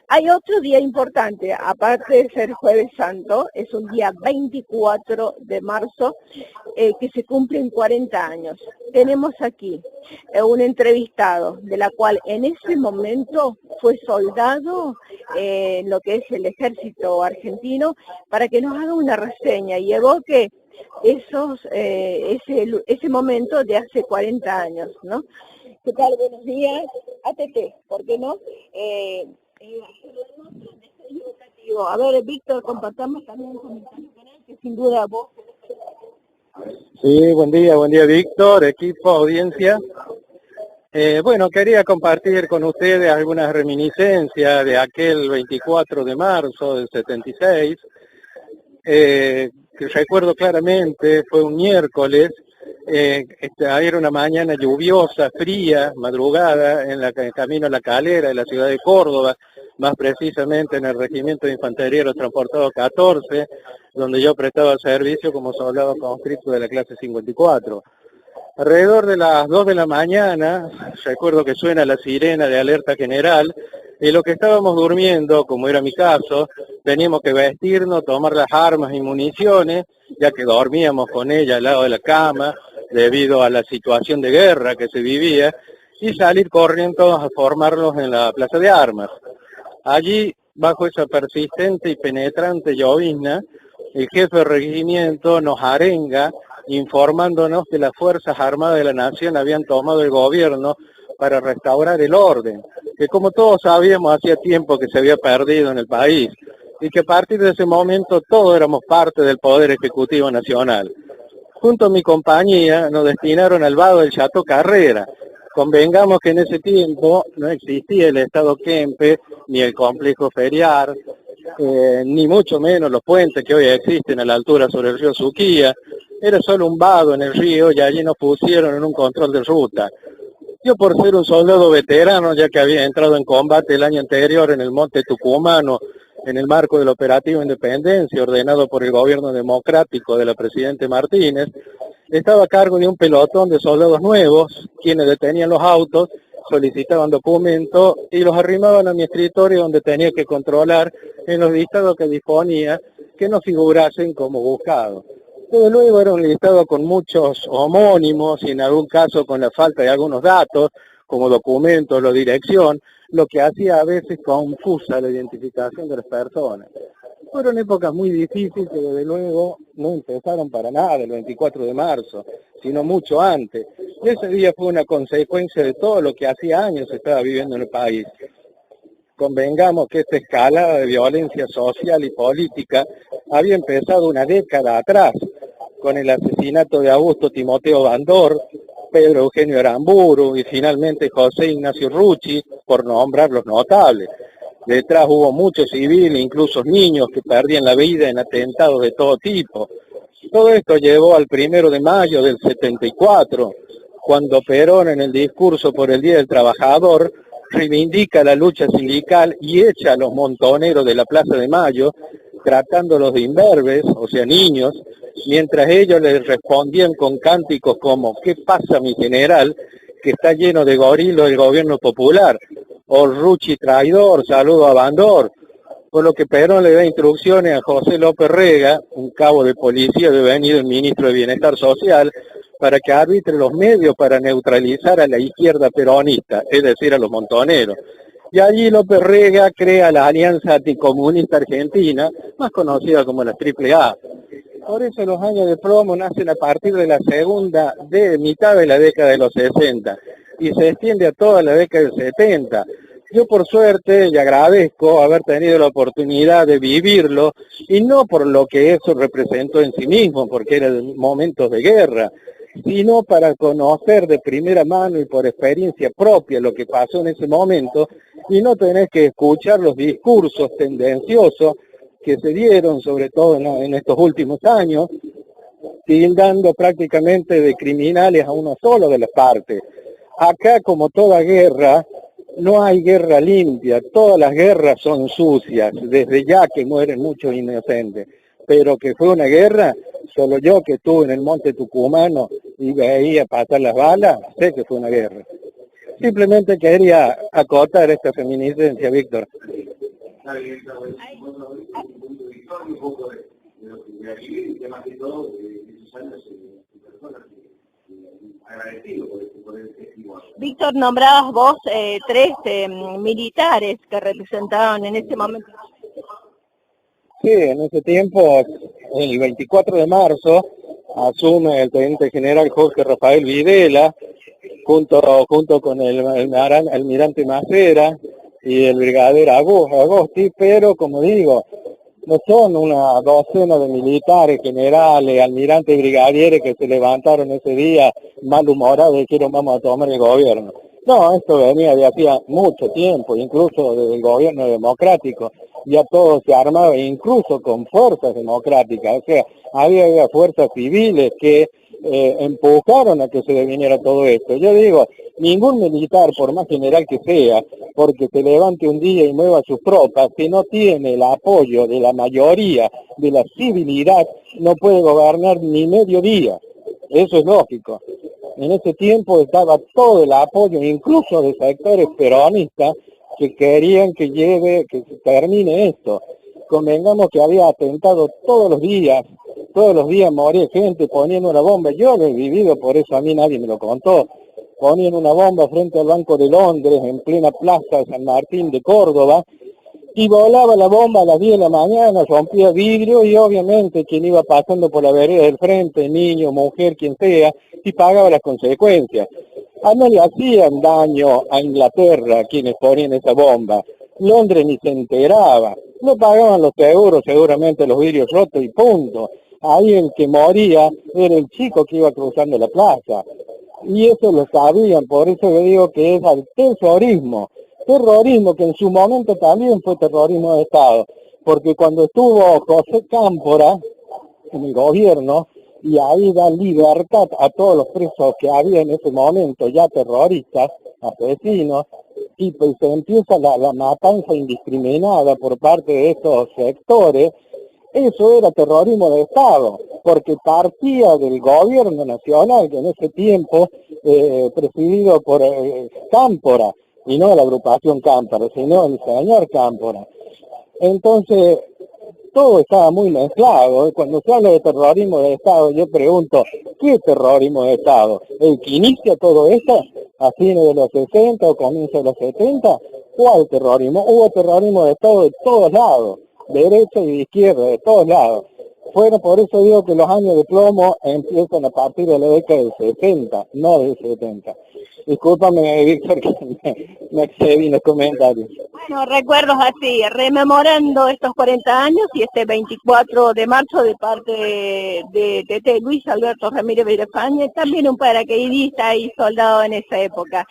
Hay otro día importante, aparte de ser Jueves Santo, es un día 24 de marzo, que se cumplen 40 años. Tenemos aquí un entrevistado, de la cual en ese momento fue soldado en lo que es el ejército argentino, para que nos haga una reseña y evoque ese momento de hace 40 años, ¿no? ¿Qué tal? Buenos días. ATT, ¿por qué no? A ver, Víctor, compartamos también un comentario con él, que sin duda vos... Sí, buen día Víctor, equipo, audiencia. Bueno, quería compartir con ustedes algunas reminiscencias de aquel 24 de marzo del 76, que recuerdo claramente, fue un miércoles, era una mañana lluviosa, fría, madrugada, en el camino a La Calera, de la ciudad de Córdoba, más precisamente en el Regimiento de Infantería de los Transportados 14, donde yo prestaba servicio como soldado conscripto de la clase 54. Alrededor de las 2 de la mañana, recuerdo que suena la sirena de alerta general, y lo que estábamos durmiendo, como era mi caso, teníamos que vestirnos, tomar las armas y municiones, ya que dormíamos con ella al lado de la cama, debido a la situación de guerra que se vivía, y salir corriendo a formarnos en la plaza de armas. Allí, bajo esa persistente y penetrante llovizna, el jefe de regimiento nos arenga informándonos que las Fuerzas Armadas de la Nación habían tomado el gobierno para restaurar el orden, que como todos sabíamos hacía tiempo que se había perdido en el país, y que a partir de ese momento todos éramos parte del Poder Ejecutivo Nacional. Junto a mi compañía nos destinaron al vado del Chateau Carrera. Convengamos que en ese tiempo no existía el Estado Kempe, ni el complejo feriar, ni mucho menos los puentes que hoy existen a la altura sobre el río Suquía. Era solo un vado en el río y allí nos pusieron en un control de ruta. Yo, por ser un soldado veterano, ya que había entrado en combate el año anterior en el Monte Tucumano, en el marco del operativo Independencia, ordenado por el gobierno democrático de la Presidente Martínez, estaba a cargo de un pelotón de soldados nuevos, quienes detenían los autos, solicitaban documentos y los arrimaban a mi escritorio, donde tenía que controlar en los listados que disponía que no figurasen como buscados. Desde luego era un listado con muchos homónimos y en algún caso con la falta de algunos datos, como documentos o dirección, lo que hacía a veces confusa la identificación de las personas. Fueron épocas muy difíciles que desde luego no empezaron para nada el 24 de marzo, sino mucho antes. Ese día fue una consecuencia de todo lo que hacía años se estaba viviendo en el país. Convengamos que esta escalada de violencia social y política había empezado una década atrás, con el asesinato de Augusto Timoteo Bandor, Pedro Eugenio Aramburu y finalmente José Ignacio Rucci, por nombrar los notables. Detrás hubo muchos civiles, incluso niños, que perdían la vida en atentados de todo tipo. Todo esto llevó al 1 de mayo del 74, cuando Perón, en el discurso por el Día del Trabajador, reivindica la lucha sindical y echa a los montoneros de la Plaza de Mayo, tratándolos de imberbes, o sea, niños, mientras ellos les respondían con cánticos como «¿Qué pasa, mi general?», que está lleno de gorilos del gobierno popular, o «Rucci traidor, saludo a Bandor», por lo que Perón le da instrucciones a José López Rega, un cabo de policía devenido el ministro de Bienestar Social, para que arbitre los medios para neutralizar a la izquierda peronista, es decir, a los montoneros. Y allí López Rega crea la Alianza Anticomunista Argentina, más conocida como la AAA. Por eso los años de plomo nacen a partir de la mitad de la década de los 60 y se extiende a toda la década del 70. Yo por suerte y agradezco haber tenido la oportunidad de vivirlo, y no por lo que eso representó en sí mismo, porque eran momentos de guerra, sino para conocer de primera mano y por experiencia propia lo que pasó en ese momento, y no tener que escuchar los discursos tendenciosos que se dieron, sobre todo en estos últimos años, tildando prácticamente de criminales a uno solo de las partes. Acá, como toda guerra, no hay guerra limpia, todas las guerras son sucias, desde ya que mueren muchos inocentes, pero que fue una guerra, solo yo que estuve en el Monte Tucumano y veía pasar las balas, sé que fue una guerra. Simplemente quería acotar esta reminiscencia, Víctor. Víctor, nombrabas vos tres militares que representaban en ese momento. Sí, en ese tiempo, el 24 de marzo, asume el teniente general Jorge Rafael Videla, junto con el almirante Macera y el brigadier Agosti, pero como digo, no son una docena de militares, generales, almirantes y brigadieres que se levantaron ese día malhumorados y dijeron vamos a tomar el gobierno. No, esto venía de hacía mucho tiempo, incluso desde el gobierno democrático, ya todo se armaba, incluso con fuerzas democráticas, o sea, había fuerzas civiles que empujaron a que se deviniera todo esto. Yo digo, ningún militar, por más general que sea, porque se levante un día y mueva sus tropas, si no tiene el apoyo de la mayoría de la civilidad, no puede gobernar ni medio día. Eso es lógico. En ese tiempo estaba todo el apoyo, incluso de sectores peronistas, que querían que se termine esto. Convengamos que había atentado todos los días moría gente poniendo una bomba. Yo lo he vivido, por eso a mí nadie me lo contó. Ponían una bomba frente al Banco de Londres, en plena plaza de San Martín de Córdoba, y volaba la bomba a las 10 de la mañana, rompía vidrio, y obviamente quien iba pasando por la vereda del frente, niño, mujer, quien sea, y pagaba las consecuencias. No le hacían daño a Inglaterra quienes ponían esa bomba. Londres ni se enteraba. No pagaban los seguros, seguramente los vidrios rotos y punto. Ahí el que moría era el chico que iba cruzando la plaza. Y eso lo sabían, por eso yo digo que es al terrorismo. Terrorismo que en su momento también fue terrorismo de Estado. Porque cuando estuvo José Cámpora en el gobierno, y ahí da libertad a todos los presos que había en ese momento, ya terroristas, asesinos, y pues se empieza la matanza indiscriminada por parte de estos sectores. Eso era terrorismo de Estado, porque partía del gobierno nacional, que en ese tiempo, presidido por Cámpora, y no la agrupación Cámpora, sino el señor Cámpora. Entonces, todo estaba muy mezclado. Cuando se habla de terrorismo de Estado, yo pregunto, ¿qué es terrorismo de Estado? ¿El que inicia todo esto a fines de los 60 o comienzos de los 70? ¿Cuál terrorismo? Hubo terrorismo de Estado de todos lados, derecha y de izquierda, de todos lados. Bueno, por eso digo que los años de plomo empiezan a partir de la década del 70, no del 70. Discúlpame, Víctor, que me excedí en los comentarios. Bueno, recuerdos así, rememorando estos 40 años y este 24 de marzo de parte de Luis Alberto Ramírez Villafañe, también un paracaidista y soldado en esa época.